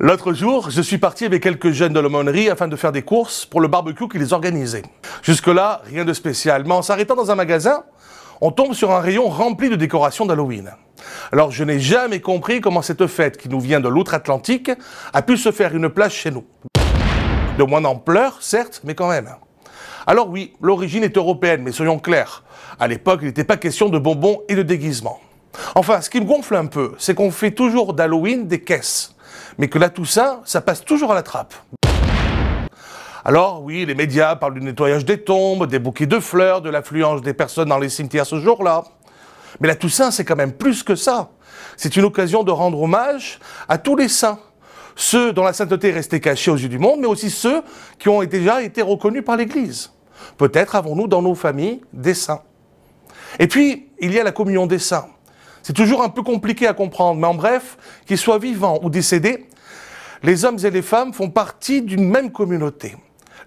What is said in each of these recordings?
L'autre jour, je suis parti avec quelques jeunes de l'aumônerie afin de faire des courses pour le barbecue qu'ils organisaient. Jusque-là, rien de spécial, mais en s'arrêtant dans un magasin, on tombe sur un rayon rempli de décorations d'Halloween. Alors je n'ai jamais compris comment cette fête qui nous vient de l'outre-Atlantique a pu se faire une place chez nous. De moins d'ampleur, certes, mais quand même. Alors oui, l'origine est européenne, mais soyons clairs. À l'époque, il n'était pas question de bonbons et de déguisements. Enfin, ce qui me gonfle un peu, c'est qu'on fait toujours d'Halloween des caisses. Mais que la Toussaint, ça passe toujours à la trappe. Alors oui, les médias parlent du nettoyage des tombes, des bouquets de fleurs, de l'affluence des personnes dans les cimetières ce jour-là. Mais la Toussaint, c'est quand même plus que ça. C'est une occasion de rendre hommage à tous les saints. Ceux dont la sainteté est restée cachée aux yeux du monde, mais aussi ceux qui ont déjà été reconnus par l'Église. Peut-être avons-nous dans nos familles des saints. Et puis, il y a la communion des saints. C'est toujours un peu compliqué à comprendre, mais en bref, qu'ils soient vivants ou décédés, les hommes et les femmes font partie d'une même communauté.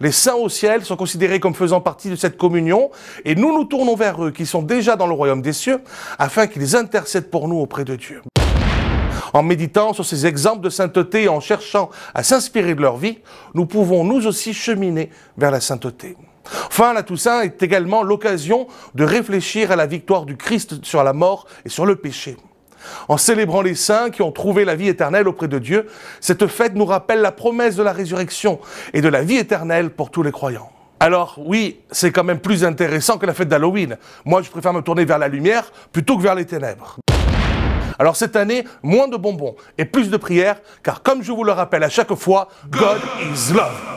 Les saints au ciel sont considérés comme faisant partie de cette communion et nous nous tournons vers eux qui sont déjà dans le royaume des cieux afin qu'ils intercèdent pour nous auprès de Dieu. En méditant sur ces exemples de sainteté et en cherchant à s'inspirer de leur vie, nous pouvons nous aussi cheminer vers la sainteté. Enfin, la Toussaint est également l'occasion de réfléchir à la victoire du Christ sur la mort et sur le péché. En célébrant les saints qui ont trouvé la vie éternelle auprès de Dieu, cette fête nous rappelle la promesse de la résurrection et de la vie éternelle pour tous les croyants. Alors oui, c'est quand même plus intéressant que la fête d'Halloween. Moi, je préfère me tourner vers la lumière plutôt que vers les ténèbres. Alors cette année, moins de bonbons et plus de prières, car comme je vous le rappelle à chaque fois, God is love.